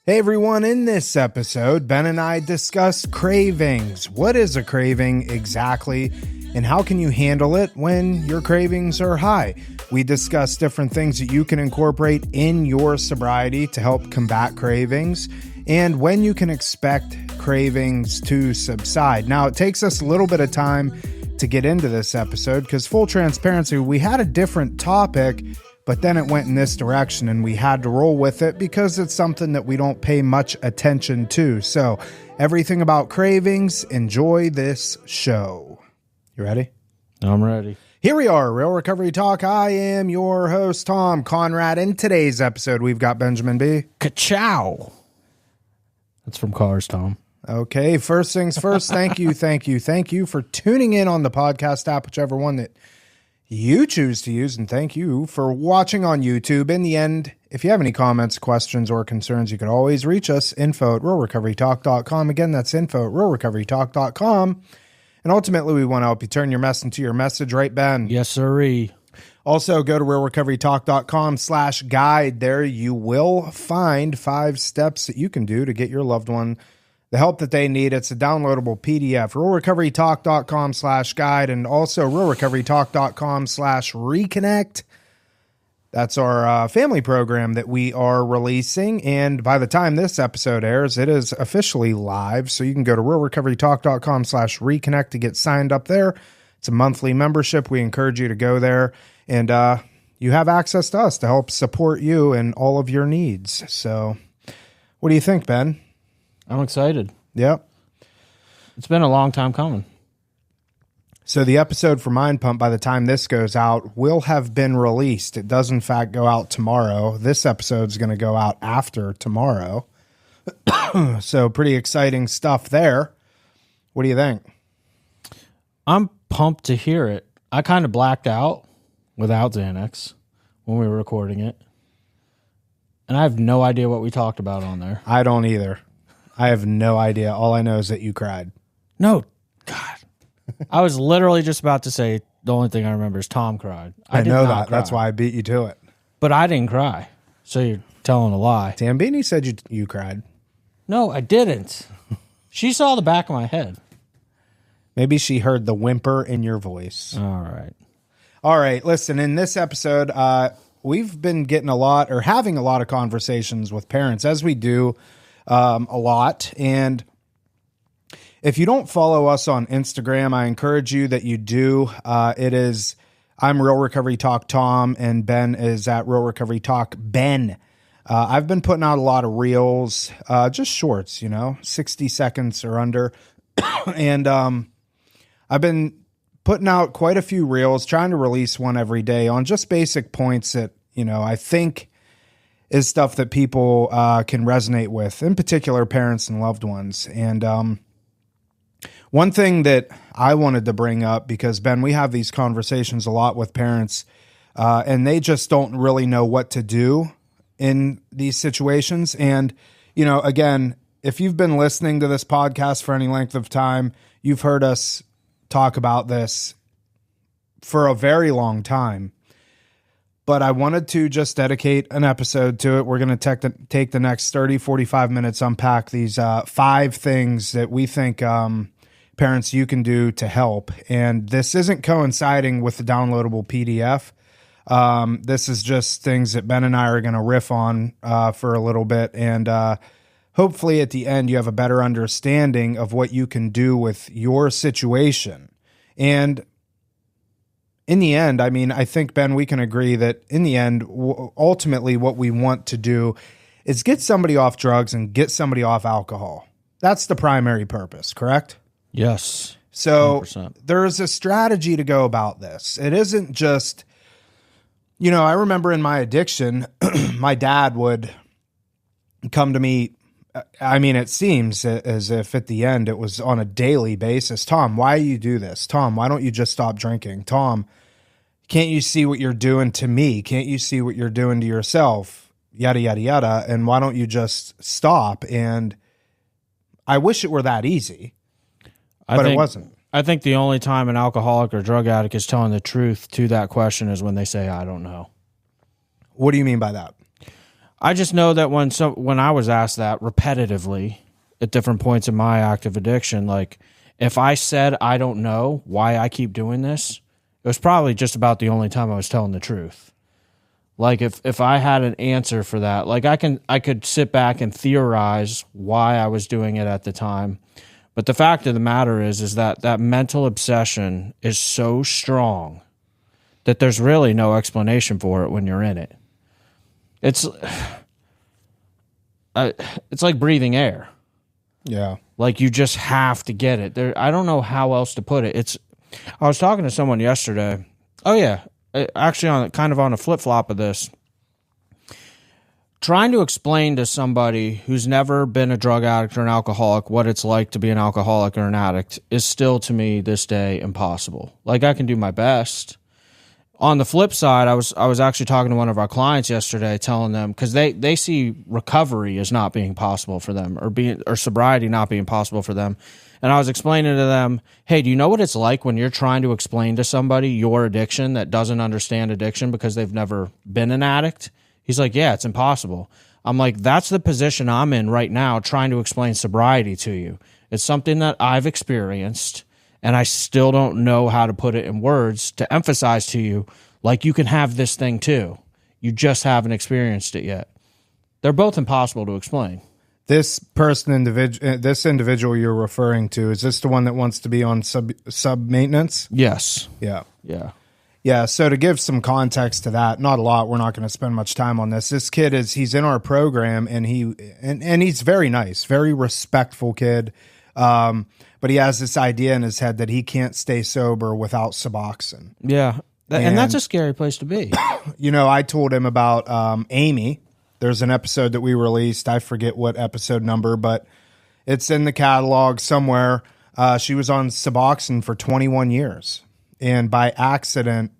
Hey everyone, in this episode, Ben and I discuss cravings. What is a craving exactly, and how can you handle it when your cravings are high? We discuss different things that you can incorporate in your sobriety to help combat cravings, and when you can expect cravings to subside. Now, it takes us a little bit of time to get into this episode because, full transparency, we had a different topic, but then it went in this direction and we had to roll with it because it's something that we don't pay much attention to. So everything about cravings, enjoy this show. You ready? I'm ready. Here we are, Real Recovery Talk. I am your host, Tom Conrad. In today's episode, we've got Benjamin B. Ka-chow. That's from Cars, Tom. Okay, first things first, thank you for tuning in on the podcast app, whichever one that you choose to use, and thank you for watching on YouTube. In the end, if you have any comments, questions, or concerns, you can always reach us, info@realrecoverytalk.com. Again, that's info@realrecoverytalk.com. And ultimately, we want to help you turn your mess into your message, right, Ben? Yes, sirree. Also, go to realrecoverytalk.com/guide. There you will find 5 steps that you can do to get your loved one the help that they need. It's a downloadable PDF. realrecoverytalk.com/guide, and also realrecoverytalk.com/reconnect. That's our family program that we are releasing. And by the time this episode airs, it is officially live. So you can go to realrecoverytalk.com/reconnect to get signed up there. It's a monthly membership. We encourage you to go there, and you have access to us to help support you in all of your needs. So what do you think, Ben? I'm excited. Yep. It's been a long time coming. So the episode for Mind Pump, by the time this goes out, will have been released. It does, in fact, go out tomorrow. This episode is going to go out after tomorrow. So pretty exciting stuff there. What do you think? I'm pumped to hear it. I kind of blacked out without Xanax when we were recording it. And I have no idea what we talked about on there. I don't either. I have no idea. All I know is that you cried. No, God. I was literally just about to say the only thing I remember is Tom cried. I did know not that. cry. That's why I beat you to it. But I didn't cry. So you're telling a lie. Tambini said you cried. No, I didn't. She saw the back of my head. Maybe she heard the whimper in your voice. All right. All right. Listen, in this episode, we've been getting having a lot of conversations with parents, as we do a lot. And if you don't follow us on Instagram, I encourage you that you do. I'm Real Recovery Talk Tom, and Ben is at Real Recovery Talk Ben. I've been putting out a lot of reels, just shorts, 60 seconds or under. And I've been putting out quite a few reels, trying to release one every day on just basic points that, I think is stuff that people can resonate with, in particular parents and loved ones. And one thing that I wanted to bring up, because, Ben, we have these conversations a lot with parents, and they just don't really know what to do in these situations. And, again, if you've been listening to this podcast for any length of time, you've heard us talk about this for a very long time. But I wanted to just dedicate an episode to it. We're going to take the next 30, 45 minutes, unpack these 5 things that we think parents you can do to help. And this isn't coinciding with the downloadable PDF. This is just things that Ben and I are going to riff on for a little bit. And hopefully at the end, you have a better understanding of what you can do with your situation. And in the end, I think, Ben, we can agree that in the end, ultimately what we want to do is get somebody off drugs and get somebody off alcohol. That's the primary purpose, correct? Yes. So 100%. There's a strategy to go about this. It isn't just, I remember in my addiction, my dad would come to me. It seems as if at the end it was on a daily basis. Tom, why do you do this? Tom, why don't you just stop drinking? Tom, can't you see what you're doing to me? Can't you see what you're doing to yourself? Yada, yada, yada. And why don't you just stop? And I wish it were that easy, but it wasn't. I think the only time an alcoholic or drug addict is telling the truth to that question is when they say, I don't know. What do you mean by that? I just know that when I was asked that repetitively at different points in my active addiction, like if I said I don't know why I keep doing this, it was probably just about the only time I was telling the truth. Like if I had an answer for that, like I could sit back and theorize why I was doing it at the time. But the fact of the matter is that mental obsession is so strong that there's really no explanation for it when you're in it. It's like breathing air. Yeah. Like you just have to get it. I don't know how else to put it. I was talking to someone yesterday. Oh yeah, actually on a flip-flop of this. Trying to explain to somebody who's never been a drug addict or an alcoholic what it's like to be an alcoholic or an addict is still, to me, this day, impossible. Like, I can do my best. On the flip side, I was actually talking to one of our clients yesterday, telling them, because they see recovery as not being possible for them, or sobriety not being possible for them. And I was explaining to them, hey, do you know what it's like when you're trying to explain to somebody your addiction that doesn't understand addiction because they've never been an addict? He's like, yeah, it's impossible. I'm like, that's the position I'm in right now, trying to explain sobriety to you. It's something that I've experienced, and I still don't know how to put it in words to emphasize to you, like, you can have this thing too. You just haven't experienced it yet. They're both impossible to explain. This individual you're referring to, is this the one that wants to be on sub maintenance? Yes. Yeah. Yeah. Yeah, so to give some context to that, not a lot, we're not going to spend much time on this. This kid he's in our program, and he's very nice, very respectful kid. But he has this idea in his head that he can't stay sober without Suboxone. Yeah. And that's a scary place to be. You know, I told him about Amy. There's an episode that we released. I forget what episode number, but it's in the catalog somewhere. She was on Suboxone for 21 years. And by accident,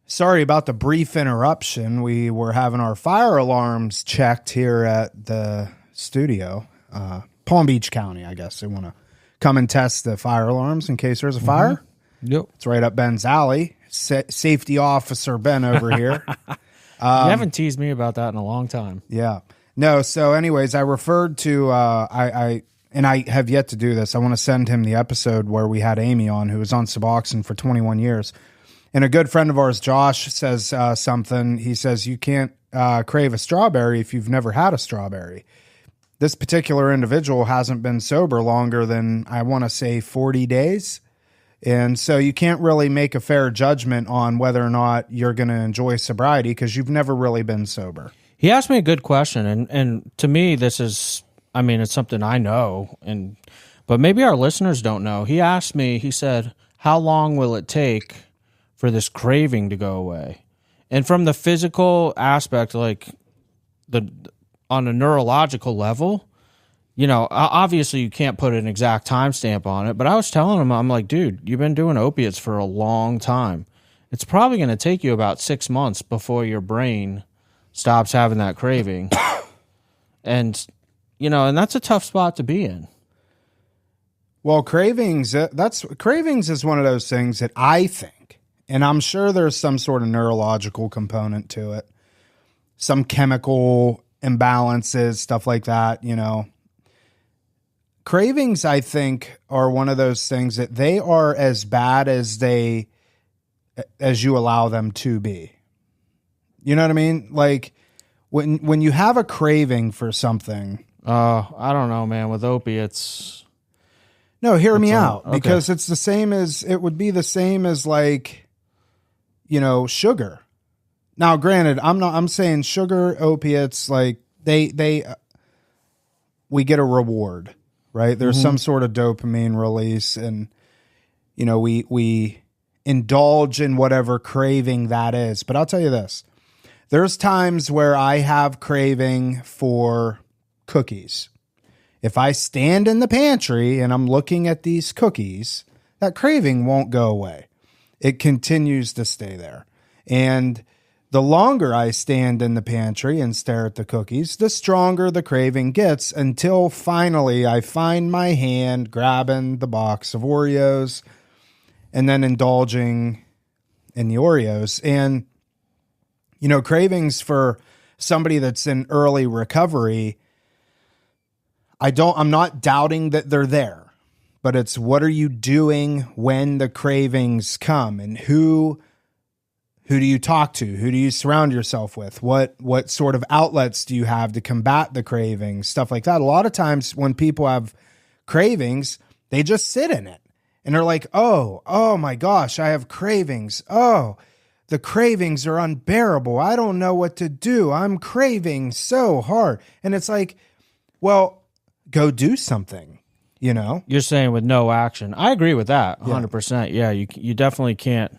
sorry about the brief interruption, we were having our fire alarms checked here at the studio. Palm Beach County, I guess. They want to come and test the fire alarms in case there's a fire. Yep. It's right up Ben's alley. Safety officer Ben over here. You haven't teased me about that in a long time. Yeah. No, so anyways, I referred to, and I have yet to do this. I want to send him the episode where we had Amy on, who was on Suboxone for 21 years. And a good friend of ours, Josh, says something. He says, you can't crave a strawberry if you've never had a strawberry. This particular individual hasn't been sober longer than, I want to say, 40 days. And so you can't really make a fair judgment on whether or not you're going to enjoy sobriety because you've never really been sober. He asked me a good question, and to me, this is, I mean, it's something I know, but maybe our listeners don't know. He asked me, he said, how long will it take for this craving to go away? And from the physical aspect, like on a neurological level, you know, obviously you can't put an exact timestamp on it, but I was telling him, I'm like, dude, you've been doing opiates for a long time. It's probably going to take you about 6 months before your brain stops having that craving. And, you know, and that's a tough spot to be in. Well, cravings is one of those things that I think, and I'm sure there's some sort of neurological component to it, some chemical imbalances, stuff like that, you know. Cravings, I think, are one of those things that they are as bad as you allow them to be. You know what I mean? Like when you have a craving for something. I don't know, man. With opiates. No, hear me out. Okay. Because it would be the same as, like, you know, sugar. Now, granted, I'm saying sugar, opiates, like we get a reward. Right? There's some sort of dopamine release, and, you know, we indulge in whatever craving that is. But I'll tell you this. There's times where I have craving for cookies. If I stand in the pantry and I'm looking at these cookies, that craving won't go away. It continues to stay there. And the longer I stand in the pantry and stare at the cookies, the stronger the craving gets, until finally I find my hand grabbing the box of Oreos and then indulging in the Oreos. And, you know, cravings for somebody that's in early recovery, I'm not doubting that they're there, but it's what are you doing when the cravings come, and who do you talk to? Who do you surround yourself with? What sort of outlets do you have to combat the cravings? Stuff like that. A lot of times when people have cravings, they just sit in it and they're like, oh my gosh, I have cravings. Oh, the cravings are unbearable. I don't know what to do. I'm craving so hard. And it's like, well, go do something, you know? You're saying with no action. I agree with that 100%. Yeah, you definitely can't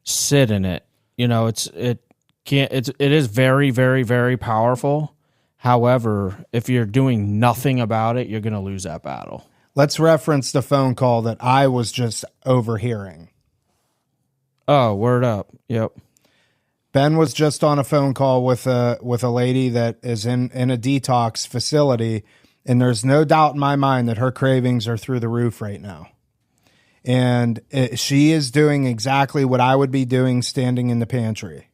sit in it. You know, it is very, very, very powerful. However, if you're doing nothing about it, you're going to lose that battle. Let's reference the phone call that I was just overhearing. Oh, word up. Yep. Ben was just on a phone call with a lady that is in a detox facility, and there's no doubt in my mind that her cravings are through the roof right now. And she is doing exactly what I would be doing standing in the pantry.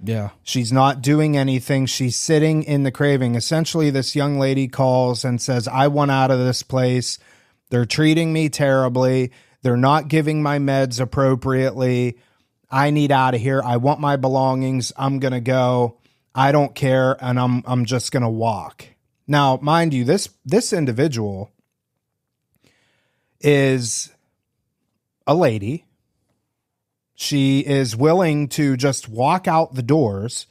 Yeah. She's not doing anything. She's sitting in the craving. Essentially, this young lady calls and says, I want out of this place. They're treating me terribly. They're not giving my meds appropriately. I need out of here. I want my belongings. I'm going to go. I don't care. And I'm just going to walk. Now, mind you, this individual is a lady. She is willing to just walk out the doors,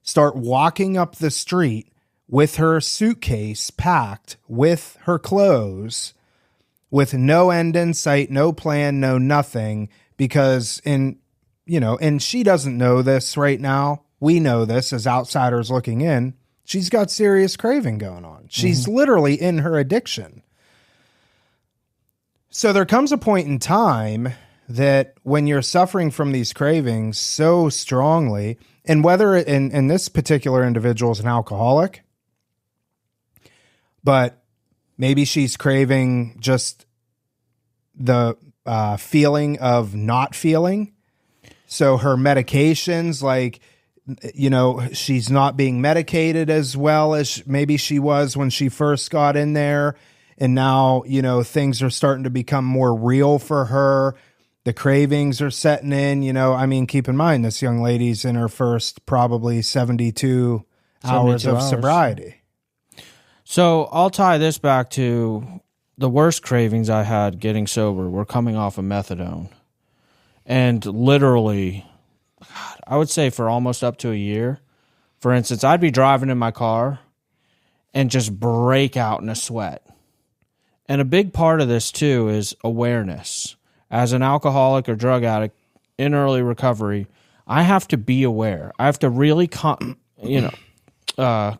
start walking up the street with her suitcase packed with her clothes, with no end in sight, no plan, no nothing, because and she doesn't know this right now. We know this as outsiders looking in. She's got serious craving going on. She's literally in her addiction. So there comes a point in time that when you're suffering from these cravings so strongly, and whether in this particular individual is an alcoholic, but maybe she's craving just the feeling of not feeling. So her medications, like, she's not being medicated as well as maybe she was when she first got in there. And now, things are starting to become more real for her. The cravings are setting in, keep in mind, this young lady's in her first probably 72 hours of sobriety. So I'll tie this back to the worst cravings I had getting sober were coming off of methadone. And literally, God, I would say for almost up to a year, for instance, I'd be driving in my car and just break out in a sweat. And a big part of this, too, is awareness. As an alcoholic or drug addict in early recovery, I have to be aware. I have to really,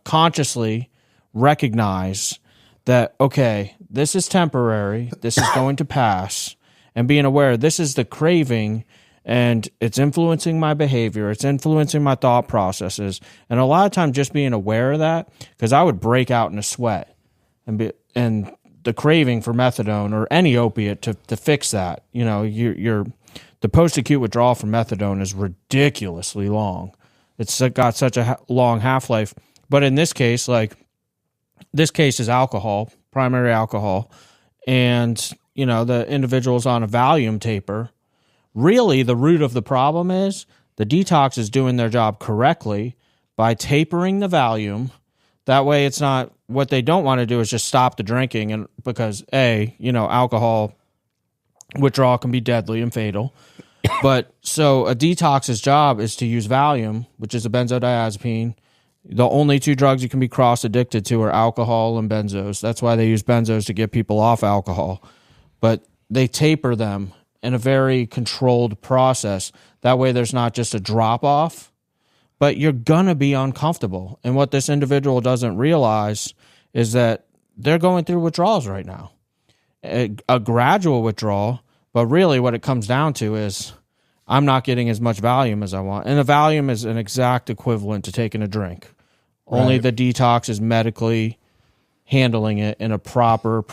consciously recognize that, okay, this is temporary. This is going to pass. And being aware, this is the craving, and it's influencing my behavior. It's influencing my thought processes. And a lot of times just being aware of that, because I would break out in a sweat and the craving for methadone or any opiate to fix that. The post-acute withdrawal from methadone is ridiculously long. It's got such a long half-life. But in this case, this case is alcohol, primary alcohol, and, the individual's on a Valium taper. Really, the root of the problem is the detox is doing their job correctly by tapering the Valium. That way it's not, what they don't want to do is just stop the drinking, and because alcohol withdrawal can be deadly and fatal. But so a detox's job is to use Valium, which is a benzodiazepine. The only two drugs you can be cross-addicted to are alcohol and benzos. That's why they use benzos to get people off alcohol. But they taper them in a very controlled process. That way there's not just a drop-off, but you're going to be uncomfortable. And what this individual doesn't realize is that they're going through withdrawals right now. A gradual withdrawal, but really what it comes down to is I'm not getting as much Valium as I want. And the Valium is an exact equivalent to taking a drink. Right. Only the detox is medically handling it in a proper,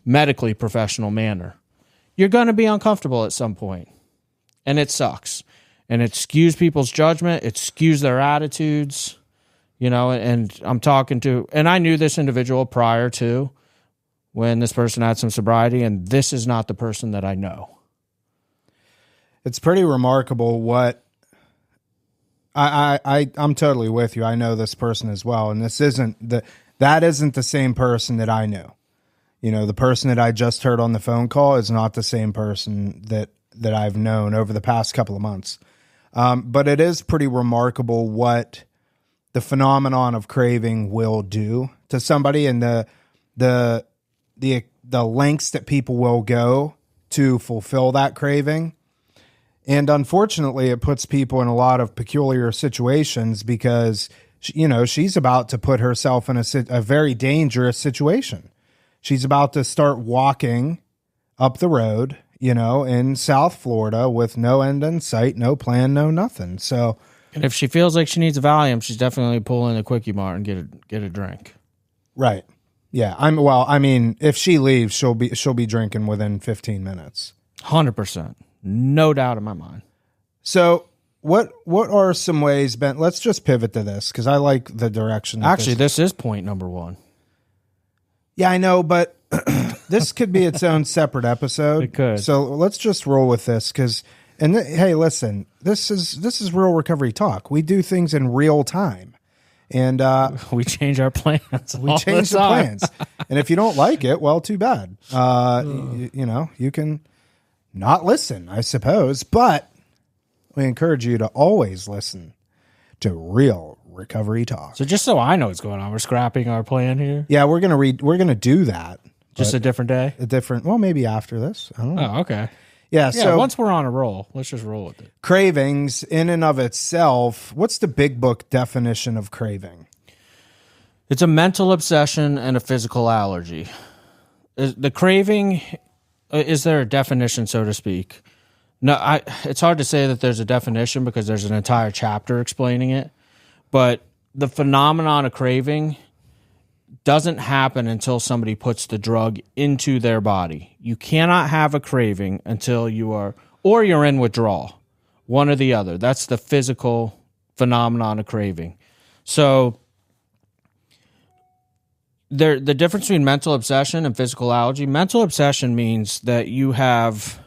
medically professional manner. You're going to be uncomfortable at some point, and it sucks. And it skews people's judgment. It skews their attitudes. and I'm talking to, and I knew this individual prior to when this person had some sobriety, and this is not the person that I know. It's pretty remarkable what I'm totally with you. I know this person as well, and that isn't the same person that I knew. The person that I just heard on the phone call is not the same person that I've known over the past couple of months. But it is pretty remarkable what the phenomenon of craving will do to somebody, and the lengths that people will go to fulfill that craving. And unfortunately, it puts people in a lot of peculiar situations because, she's about to put herself in a very dangerous situation. She's about to start walking up the road, in South Florida with no end in sight, no plan, no nothing. So, and if she feels like she needs a Valium, she's definitely pulling a Quickie Mart and get a drink. Right. Yeah. If she leaves, she'll be drinking within 15 minutes. 100%. No doubt in my mind. So what are some ways, Ben? Let's just pivot to this because I like the direction. Actually, this is point number 1. Yeah, I know, but this could be its own separate episode. It could. So let's just roll with this because, hey, listen, this is real recovery talk. We do things in real time, and we change our plans. We change the plans, and if you don't like it, well, too bad. You can not listen, I suppose, but we encourage you to always listen to real recovery talk. So just so I know what's going on, we're scrapping our plan here. Yeah, we're gonna do that. Just a different day? Well, maybe after this. I don't know. Oh, okay. Yeah, so once we're on a roll, let's just roll with it. Cravings in and of itself, what's the big book definition of craving? It's a mental obsession and a physical allergy. The craving, is there a definition, so to speak? No, it's hard to say that there's a definition because there's an entire chapter explaining it. But the phenomenon of craving doesn't happen until somebody puts the drug into their body. You cannot have a craving until you're in withdrawal. One or the other. That's the physical phenomenon of craving. So the difference between mental obsession and physical allergy, mental obsession means that you have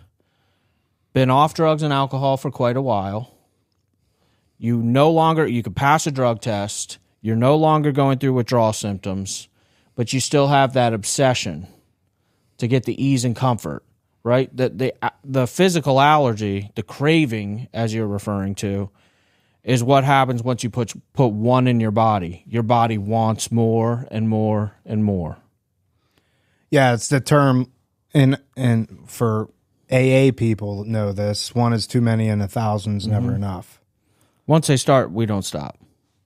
been off drugs and alcohol for quite a while. You could pass a drug test. You're no longer going through withdrawal symptoms, but you still have that obsession to get the ease and comfort, right? The physical allergy, the craving, as you're referring to, is what happens once you put one in your body. Your body wants more and more and more. Yeah, it's the term, and for AA people know this, one is too many and 1,000's never enough. Once they start, we don't stop.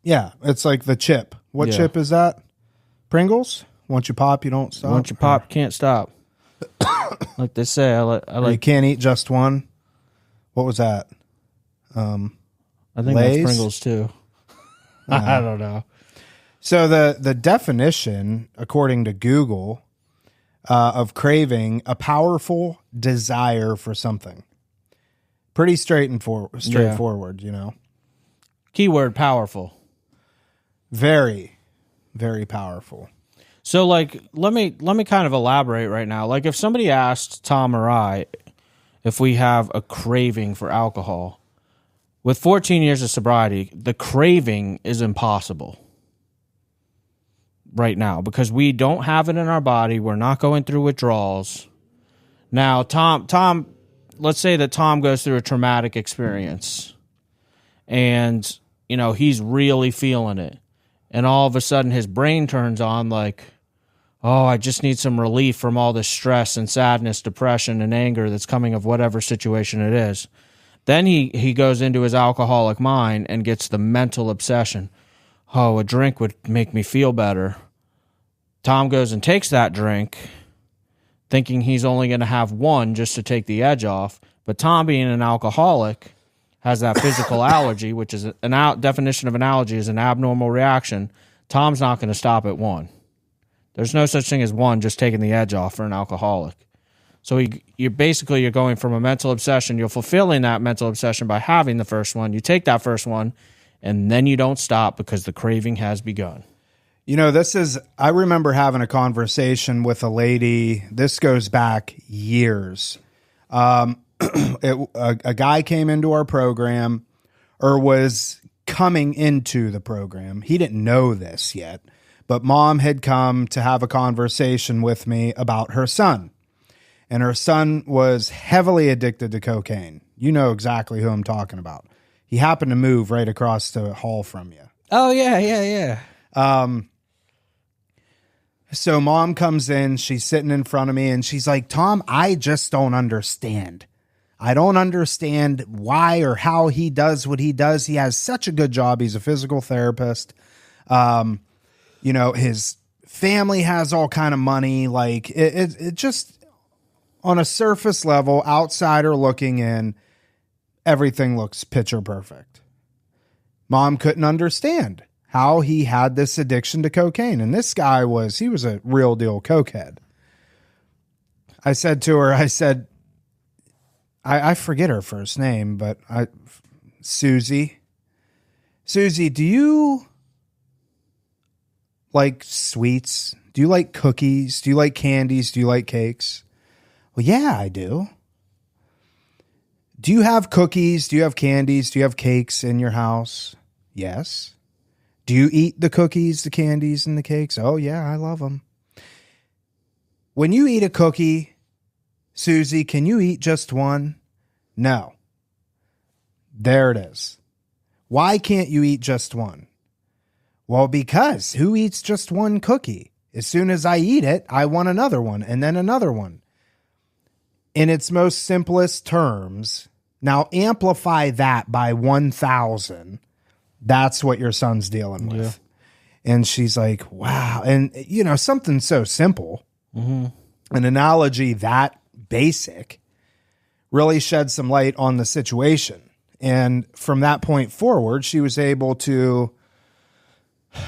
Yeah, it's like the chip. What chip is that? Pringles? Once you pop, you don't stop? Once you pop, can't stop. Like they say, I like. You can't eat just one? What was that? I think Lay's? that's Pringles too. I don't know. So the definition, according to Google, of craving, a powerful desire for something. Pretty straightforward, Keyword powerful. Very, very powerful. So, let me kind of elaborate right now. Like, if somebody asked Tom or I if we have a craving for alcohol, with 14 years of sobriety, the craving is impossible right now because we don't have it in our body. We're not going through withdrawals. Now, Tom, let's say that Tom goes through a traumatic experience and, he's really feeling it. And all of a sudden his brain turns on like, oh, I just need some relief from all this stress and sadness, depression, and anger that's coming of whatever situation it is. Then he goes into his alcoholic mind and gets the mental obsession. Oh, a drink would make me feel better. Tom goes and takes that drink, thinking he's only going to have one just to take the edge off. But Tom, being an alcoholic, has that physical allergy, which is definition of an allergy is an abnormal reaction. Tom's not going to stop at one. There's no such thing as one just taking the edge off for an alcoholic. So you're going from a mental obsession. You're fulfilling that mental obsession by having the first one. You take that first one, and then you don't stop because the craving has begun. You know, I remember having a conversation with a lady. This goes back years. A guy came into our program, or was coming into the program. He didn't know this yet, but mom had come to have a conversation with me about her son. And her son was heavily addicted to cocaine. You know exactly who I'm talking about. He happened to move right across the hall from you. Oh, yeah. So mom comes in, she's sitting in front of me, and she's like, Tom, I just don't understand. I don't understand why or how he does what he does. He has such a good job. He's a physical therapist. You know, his family has all kind of money. Like it just, on a surface level, outsider looking in, everything looks picture perfect. Mom couldn't understand how he had this addiction to cocaine. And this guy he was a real deal cokehead. I said to her, I forget her first name, but Susie, do you like sweets? Do you like cookies? Do you like candies? Do you like cakes? Well, yeah, I do. Do you have cookies? Do you have candies? Do you have cakes in your house? Yes. Do you eat the cookies, the candies, and the cakes? Oh, yeah, I love them. When you eat a cookie, Susie, can you eat just one? No. There it is. Why can't you eat just one? Well, because who eats just one cookie? As soon as I eat it, I want another one and then another one. In its most simplest terms, now amplify that by 1,000. That's what your son's dealing with. Yeah. And she's like, wow. And, you know, something so simple, an analogy that basic, really shed some light on the situation. And from that point forward, she was able to,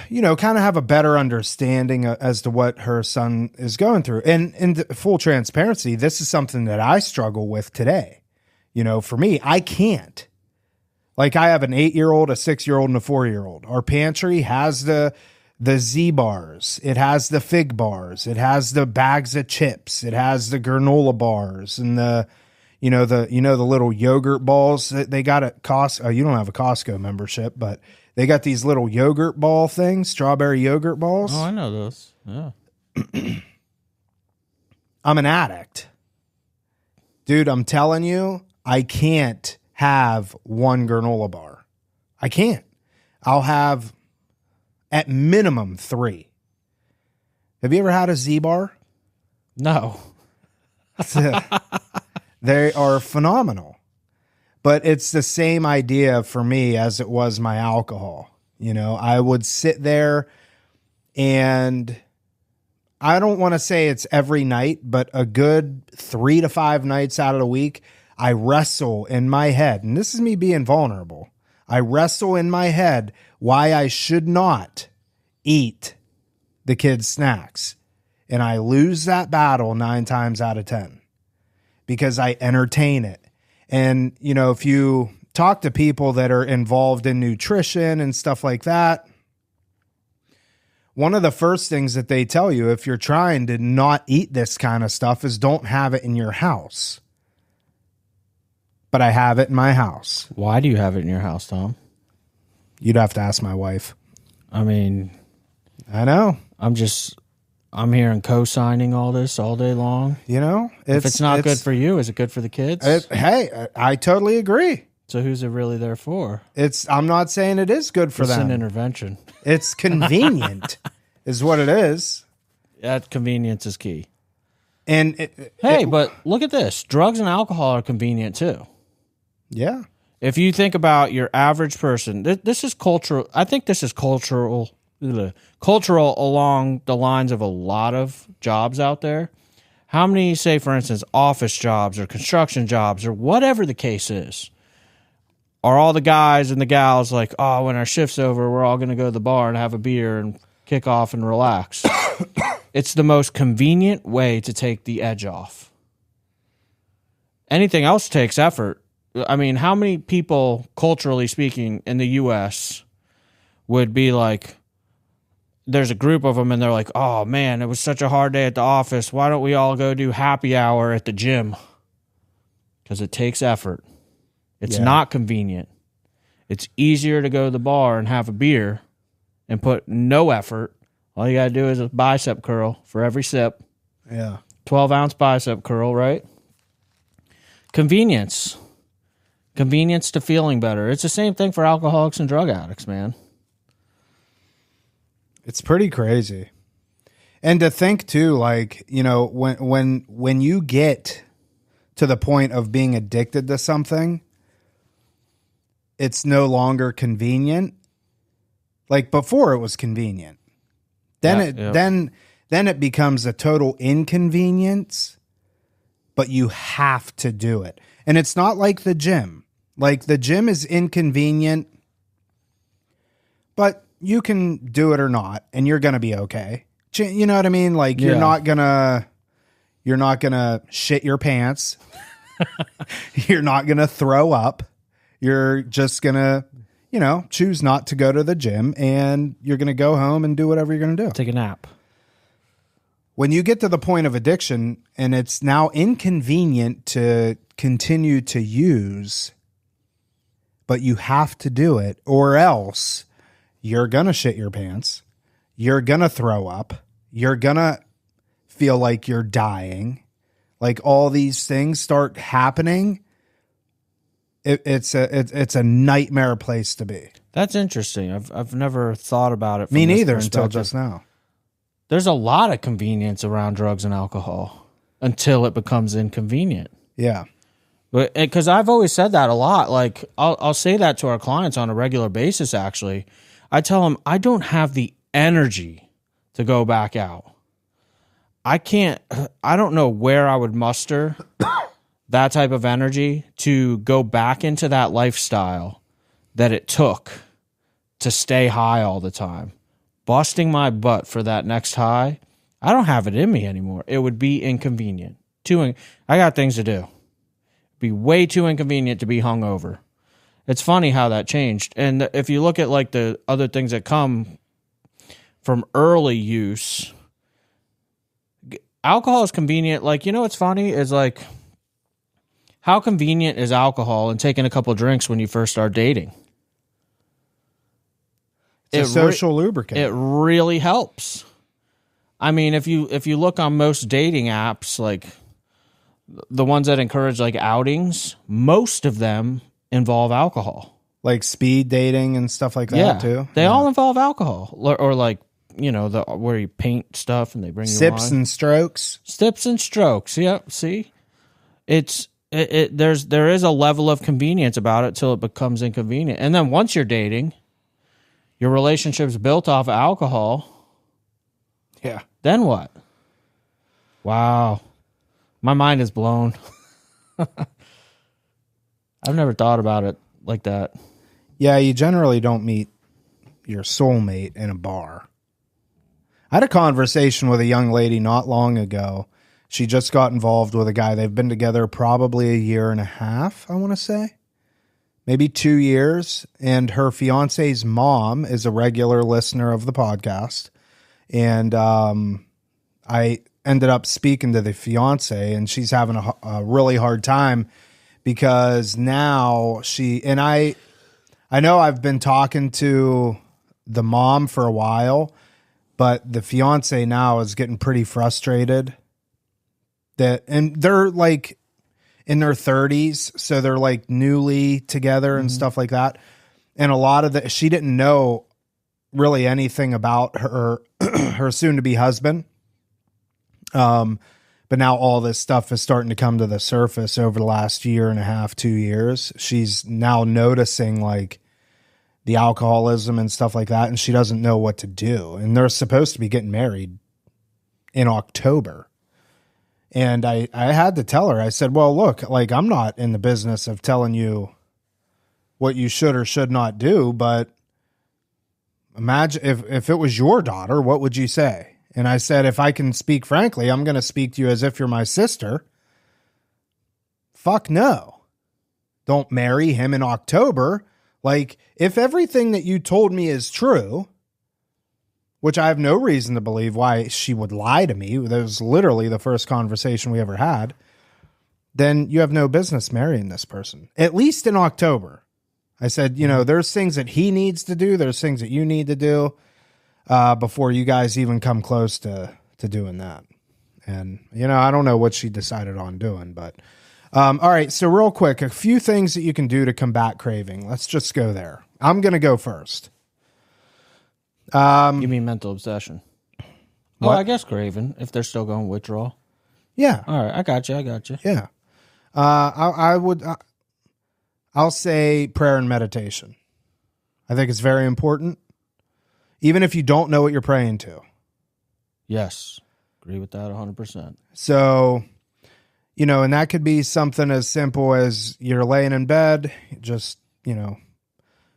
you know, kind of have a better understanding as to what her son is going through. And in full transparency, this is something that I struggle with today. You know, for me, I can't. Like, I have an 8-year-old, a 6-year-old, and a 4-year-old. Our pantry has the Z bars. It has the fig bars. It has the bags of chips. It has the granola bars and the little yogurt balls that they got at Costco. You don't have a Costco membership, but they got these little yogurt ball things, strawberry yogurt balls. Oh, I know those. Yeah. I'm an addict. Dude, I'm telling you, I can't have one granola bar. I can't. I'll have at minimum 3. Have you ever had a Z bar? No. They are phenomenal. But it's the same idea for me as it was my alcohol. You know, I would sit there, and I don't want to say it's every night, but a good 3 to 5 nights out of the week, I wrestle in my head, and this is me being vulnerable. I wrestle in my head why I should not eat the kids' snacks. And I lose that battle 9 times out of 10 because I entertain it. And, you know, if you talk to people that are involved in nutrition and stuff like that, one of the first things that they tell you if you're trying to not eat this kind of stuff is don't have it in your house. But I have it in my house. Why do you have it in your house, Tom? You'd have to ask my wife. I mean, I know. I'm hearing co-signing all this all day long. You know, if it's not good for you, is it good for the kids? Hey, I totally agree. So who's it really there for? I'm not saying it is good for them. It's an intervention. It's convenient is what it is. That convenience is key. And but look at this. Drugs and alcohol are convenient too. Yeah. If you think about your average person, this is cultural. I think this is cultural along the lines of a lot of jobs out there. How many, say, for instance, office jobs or construction jobs or whatever the case is, are all the guys and the gals like, oh, when our shift's over, we're all going to go to the bar and have a beer and kick off and relax? It's the most convenient way to take the edge off. Anything else takes effort. I mean, how many people, culturally speaking, in the U.S. would be like, there's a group of them and they're like, oh man, it was such a hard day at the office. Why don't we all go do happy hour at the gym? Because it takes effort. It's not convenient. It's easier to go to the bar and have a beer and put no effort. All you got to do is a bicep curl for every sip. Yeah. 12-ounce bicep curl, right? Convenience. Convenience to feeling better. It's the same thing for alcoholics and drug addicts, man. It's pretty crazy. And to think too, like, you know, when you get to the point of being addicted to something, it's no longer convenient. Like before it was convenient. Then then it becomes a total inconvenience, but you have to do it. And it's not like the gym. Like the gym is inconvenient, but you can do it or not, and you're going to be okay. You know what I mean? Like you're not going to shit your pants. You're not going to throw up. You're just going to, you know, choose not to go to the gym, and you're going to go home and do whatever you're going to do. Take a nap. When you get to the point of addiction and it's now inconvenient to continue to use, but you have to do it, or else you're going to shit your pants. You're going to throw up. You're going to feel like you're dying. Like all these things start happening. It's a nightmare place to be. That's interesting. I've never thought about it. Me neither until just now. There's a lot of convenience around drugs and alcohol until it becomes inconvenient. Yeah. But because I've always said that a lot. Like I'll say that to our clients on a regular basis. Actually, I tell them I don't have the energy to go back out. I don't know where I would muster that type of energy to go back into that lifestyle that it took to stay high all the time. Busting my butt for that next high, I don't have it in me anymore. It would be inconvenient. I got things to do. It'd be way too inconvenient to be hungover. It's funny how that changed. And if you look at like the other things that come from early use, alcohol is convenient. Like, you know what's funny is like, how convenient is alcohol and taking a couple drinks when you first start dating? It's a social lubricant. It really helps. I mean, if you look on most dating apps, like the ones that encourage like outings, most of them involve alcohol. Like speed dating and stuff like that too. They all involve alcohol, or like, you know, where you paint stuff and they bring you sips wine. and strokes. Sips and strokes. Yep. See, there is a level of convenience about it till it becomes inconvenient, and then once you're dating, your relationship's built off of alcohol. Yeah. Then what? Wow. My mind is blown. I've never thought about it like that. Yeah, you generally don't meet your soulmate in a bar. I had a conversation with a young lady not long ago. She just got involved with a guy. They've been together probably a year and a half, I want to say. Maybe 2 years. And her fiance's mom is a regular listener of the podcast. And I ended up speaking to the fiance, and she's having a really hard time because now I know I've been talking to the mom for a while, but the fiance now is getting pretty frustrated and they're like in their 30s. So they're like newly together and stuff like that. And a lot of she didn't know really anything about her, her soon to be husband. But now all this stuff is starting to come to the surface over the last year and a half, 2 years. She's now noticing like the alcoholism and stuff like that, and she doesn't know what to do. And they're supposed to be getting married in October. And I had to tell her, I said, well, look, like I'm not in the business of telling you what you should or should not do, but imagine if it was your daughter, what would you say? And I said, if I can speak frankly, I'm going to speak to you as if you're my sister. Fuck no. don't marry him in October. Like, if everything that you told me is true, which I have no reason to believe why she would lie to me, that was literally the first conversation we ever had, then you have no business marrying this person, at least in October. I said, there's things that he needs to do. There's things that you need to do before you guys even come close to doing that. And, I don't know what she decided on doing, but all right. So real quick, a few things that you can do to combat craving. Let's just go there. I'm going to go first. You mean mental obsession? What? Well, I guess craving, if they're still going withdrawal. Yeah. All right. I got you. Yeah. I'll say prayer and meditation. I think it's very important, even if you don't know what you're praying to. Yes. Agree with that 100%. So, and that could be something as simple as you're laying in bed, just,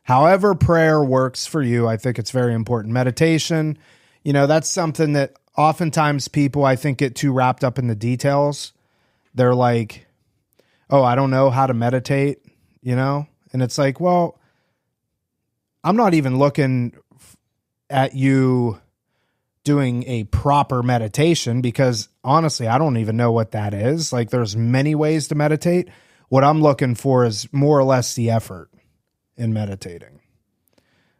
however prayer works for you. I think it's very important. Meditation, that's something that oftentimes people, I think, get too wrapped up in the details. They're like, oh, I don't know how to meditate, and it's like, well, I'm not even looking at you doing a proper meditation, because honestly, I don't even know what that is. Like, there's many ways to meditate. What I'm looking for is more or less the effort in meditating.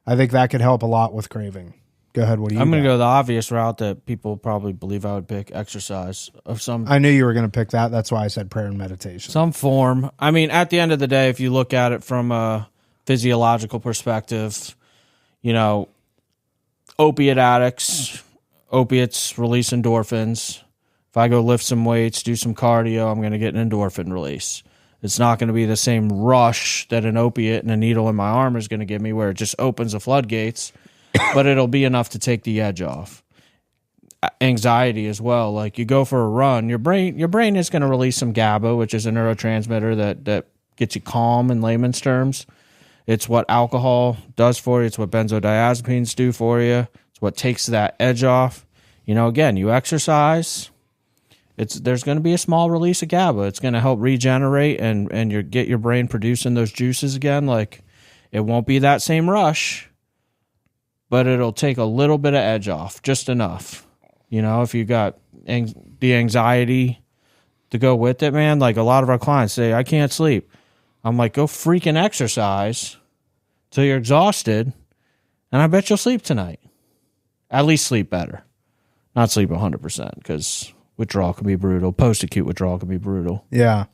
I think that could help a lot with craving. Go ahead. What do you I'm going to go the obvious route that people probably believe I would pick: exercise of some. I knew you were going to pick that. That's why I said prayer and meditation. Some form. I mean, at the end of the day, if you look at it from a physiological perspective, opiate addicts, opiates release endorphins. If I go lift some weights, do some cardio, I'm going to get an endorphin release. It's not going to be the same rush that an opiate and a needle in my arm is going to give me, where it just opens the floodgates, but it'll be enough to take the edge off. Anxiety as well. Like, you go for a run, your brain is going to release some GABA, which is a neurotransmitter that gets you calm in layman's terms. It's what alcohol does for you. It's what benzodiazepines do for you. It's what takes that edge off. Again, you exercise, there's going to be a small release of GABA. It's going to help regenerate and get your brain producing those juices again. Like, it won't be that same rush, but it'll take a little bit of edge off, just enough. If you got the anxiety to go with it, man, like a lot of our clients say, I can't sleep. I'm like, go freaking exercise till you're exhausted, and I bet you'll sleep tonight. At least sleep better. Not sleep 100%, because withdrawal can be brutal. Post-acute withdrawal can be brutal. Yeah.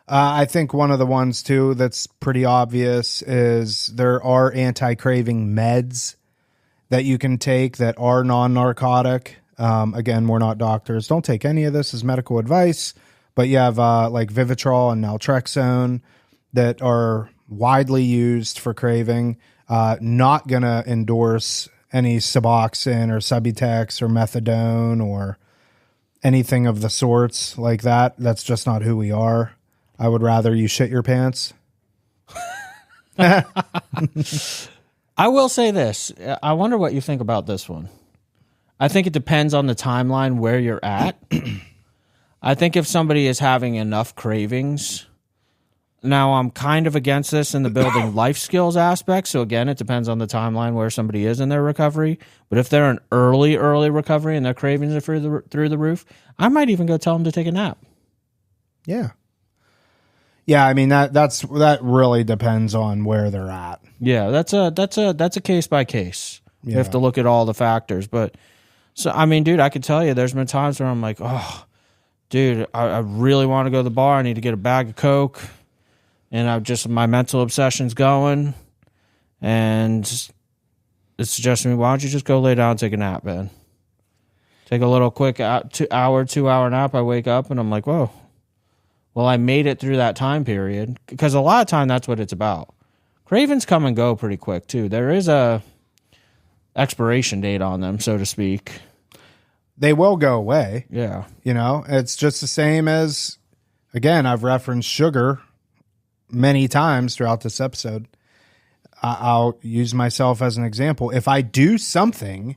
I think one of the ones, too, that's pretty obvious is there are anti-craving meds that you can take that are non-narcotic. Again, we're not doctors. Don't take any of this as medical advice, but you have like Vivitrol and Naltrexone that are widely used for craving. Not going to endorse any Suboxone or Subutex or Methadone or anything of the sorts like that. That's just not who we are. I would rather you shit your pants. I will say this. I wonder what you think about this one. I think it depends on the timeline where you're at. I think if somebody is having enough cravings, now I'm kind of against this in the building life skills aspect. So again, it depends on the timeline where somebody is in their recovery. But if they're in early recovery and their cravings are through the roof, I might even go tell them to take a nap. Yeah. Yeah, I mean that really depends on where they're at. Yeah, that's a case by case. You have to look at all the factors. But so I mean, dude, I could tell you there's been times where I'm like, oh, dude, I really want to go to the bar. I need to get a bag of Coke, and my mental obsession's going, and it's suggesting me, why don't you just go lay down and take a nap, man? Take a little quick 2 hour nap. I wake up and I'm like, whoa. Well, I made it through that time period, because a lot of time that's what it's about. Cravings come and go pretty quick too. There is a expiration date on them, so to speak. They will go away. Yeah. It's just the same as, again, I've referenced sugar many times throughout this episode. I'll use myself as an example. If I do something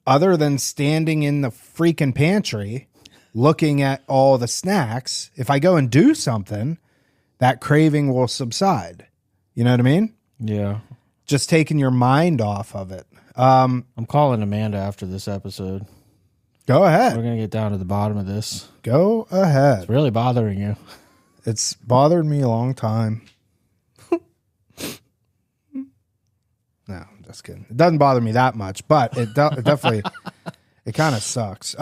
other than standing in the freaking pantry looking at all the snacks, if I go and do something, that craving will subside. You know what I mean? Yeah. Just taking your mind off of it. I'm calling Amanda after this episode. Go We're ahead. going to get down to the bottom of this. Go ahead. It's really bothering you. It's bothered me a long time. No, I'm just kidding. It doesn't bother me that much, but it definitely, it kind of sucks.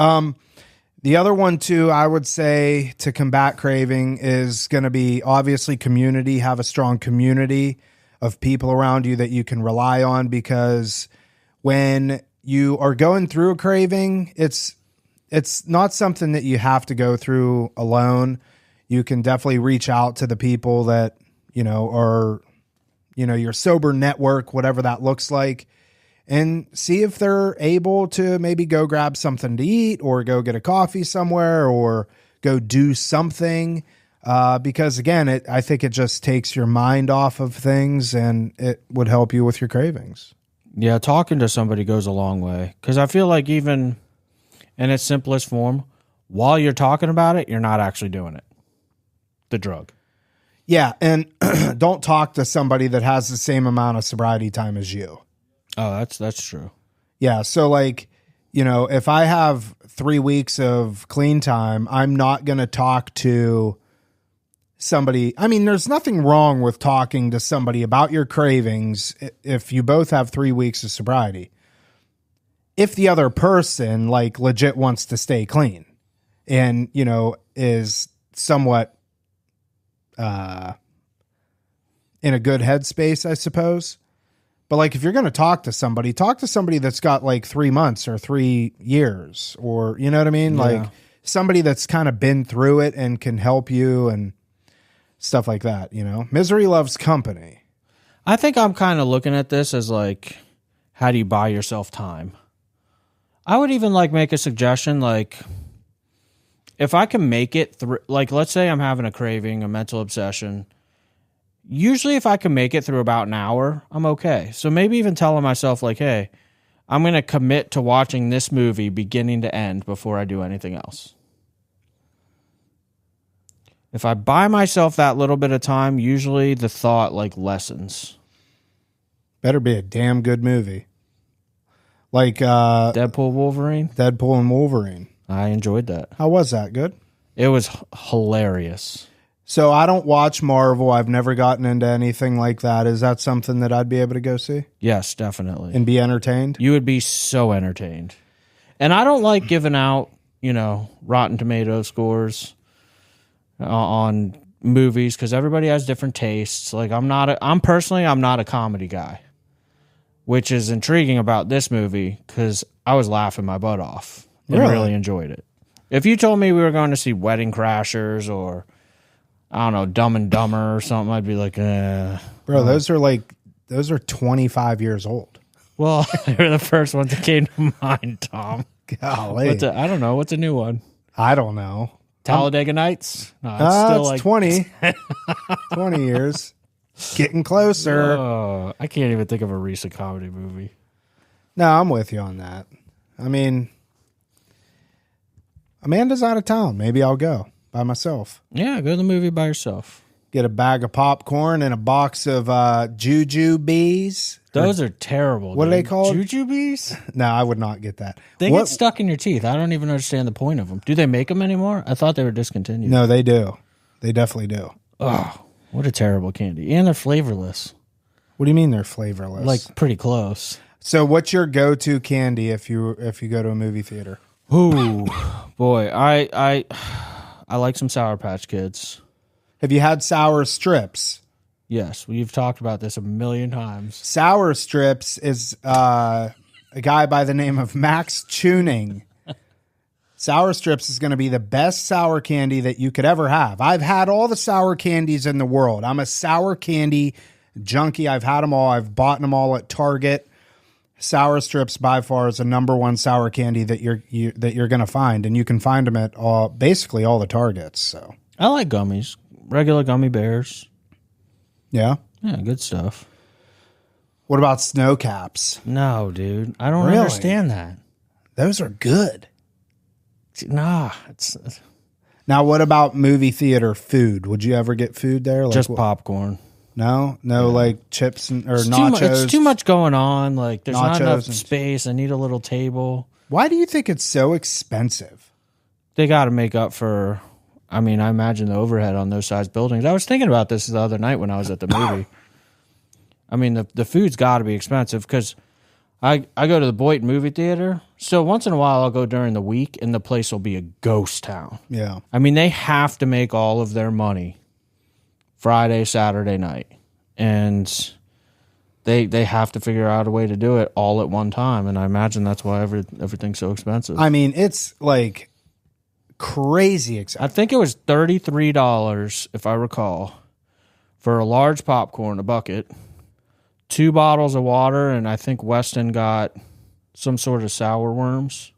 The other one too, I would say to combat craving is going to be obviously community. Have a strong community of people around you that you can rely on, because when you are going through a craving, it's not something that you have to go through alone. You can definitely reach out to the people that, are, your sober network, whatever that looks like, and see if they're able to maybe go grab something to eat or go get a coffee somewhere or go do something. Because again, I think it just takes your mind off of things and it would help you with your cravings. Yeah, talking to somebody goes a long way. Because I feel like even in its simplest form, while you're talking about it, you're not actually doing it. The drug. Yeah, and don't talk to somebody that has the same amount of sobriety time as you. Oh, that's true. Yeah, so like, if I have 3 weeks of clean time, I'm not going to talk to somebody. I mean, there's nothing wrong with talking to somebody about your cravings if you both have 3 weeks of sobriety. If the other person like legit wants to stay clean and, is somewhat in a good headspace, I suppose. But like, if you're going to talk to somebody that's got like 3 months or 3 years, or, you know what I mean? Yeah. Like somebody that's kind of been through it and can help you and stuff like that. Misery loves company. I think I'm kind of looking at this as like, how do you buy yourself time? I would even like make a suggestion, like if I can make it through, like let's say I'm having a craving, a mental obsession. Usually if I can make it through about an hour, I'm okay. So maybe even telling myself like, hey, I'm going to commit to watching this movie beginning to end before I do anything else. If I buy myself that little bit of time, usually the thought like lessens. Better be a damn good movie. Like Deadpool, Wolverine. Deadpool and Wolverine. I enjoyed that. How was that? Good? It was hilarious. So I don't watch Marvel. I've never gotten into anything like that. Is that something that I'd be able to go see Yes, definitely. and be entertained? You would be so entertained. And I don't like giving out, Rotten Tomato scores on movies because everybody has different tastes. Like I'm personally not a comedy guy, which is intriguing about this movie because I was laughing my butt off and really enjoyed it. If you told me we were going to see Wedding Crashers or I don't know, Dumb and Dumber or something, I'd be like, Bro, those are 25 years old. Well, they're the first ones that came to mind, Tom. Golly. I don't know. What's a new one? I don't know. Talladega Nights? No, it's It's like 20. 20 years. Getting closer. I can't even think of a recent comedy movie. No, I'm with you on that. I mean, Amanda's out of town. Maybe I'll go by myself. Yeah, go to the movie by yourself. Get a bag of popcorn and a box of jujubes. Those are terrible. What are they called? Jujubes? No, I would not get that. They get stuck in your teeth. I don't even understand the point of them. Do they make them anymore? I thought they were discontinued. No, they do. They definitely do. Oh, what a terrible candy. And they're flavorless. What do you mean they're flavorless? Like pretty close. So what's your go-to candy if you go to a movie theater? Ooh, boy. I like some Sour Patch Kids. Have you had Sour Strips? Yes, we've talked about this a million times. Sour Strips is a guy by the name of Max Tuning. Sour Strips is going to be the best sour candy that you could ever have. I've had all the sour candies in the world. I'm a sour candy junkie. I've had them all. I've bought them all at Target. Sour Strips by far is the number one sour candy that you're going to find, and you can find them at basically all the Targets. So I like gummies, regular gummy bears. yeah, Good stuff. What about Snow Caps? No, dude, I don't Really? understand that. Those are good. Nah, it's Now, what about movie theater food? Would you ever get food there? Like, Just popcorn. No, like chips or nachos. It's too much going on. Like there's not enough and- space. I need a little table. Why do you think it's so expensive? They got to make up for. I mean, I imagine the overhead on those size buildings. I was thinking about this the other night when I was at the movie. I mean, the food's got to be expensive because I go to the Boynton movie theater. So once in a while, I'll go during the week, and the place will be a ghost town. Yeah. I mean, they have to make all of their money Friday, Saturday night. And they have to figure out a way to do it all at one time. And I imagine that's why everything's so expensive. I mean, it's like crazy expensive. I think it was $33, if I recall, for a large popcorn, a bucket, 2 bottles of water, and I think Weston got some sort of sour worms.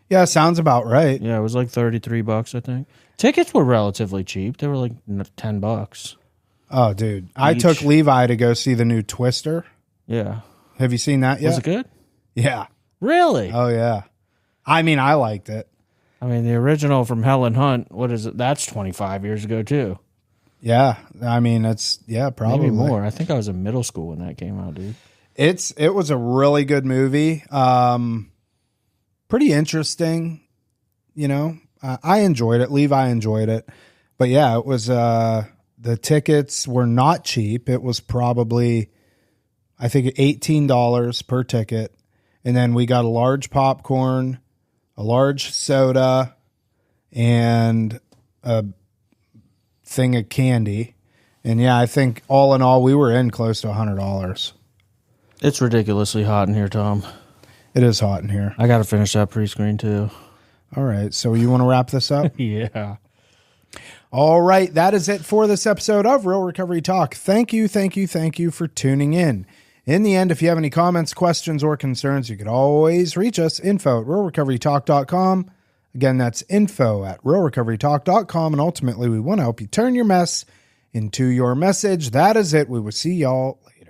Yeah, sounds about right. Yeah, it was like $33, I think. Tickets were relatively cheap. They were like $10. Oh, dude. I took Levi to go see the new Twister. Yeah. Have you seen that yet? Was it good? Yeah. Really? Oh, yeah. I mean, I liked it. I mean, the original from Helen Hunt, what is it? That's 25 years ago, too. Yeah. I mean, probably. Maybe more. I think I was in middle school when that came out, dude. It was a really good movie. Pretty interesting. You know, I enjoyed it. Levi enjoyed it. But yeah, it was, the tickets were not cheap. It was probably, I think, $18 per ticket. And then we got a large popcorn, a large soda, and a thing of candy. And yeah, I think all in all, we were in close to $100. It's ridiculously hot in here, Tom. It is hot in here. I got to finish that pre-screen, too. All right. So you want to wrap this up? Yeah. All right. That is it for this episode of Real Recovery Talk. Thank you for tuning in. In the end, if you have any comments, questions, or concerns, you can always reach us, info@realrecoverytalk.com. Again, that's info@realrecoverytalk.com. And ultimately, we want to help you turn your mess into your message. That is it. We will see y'all later.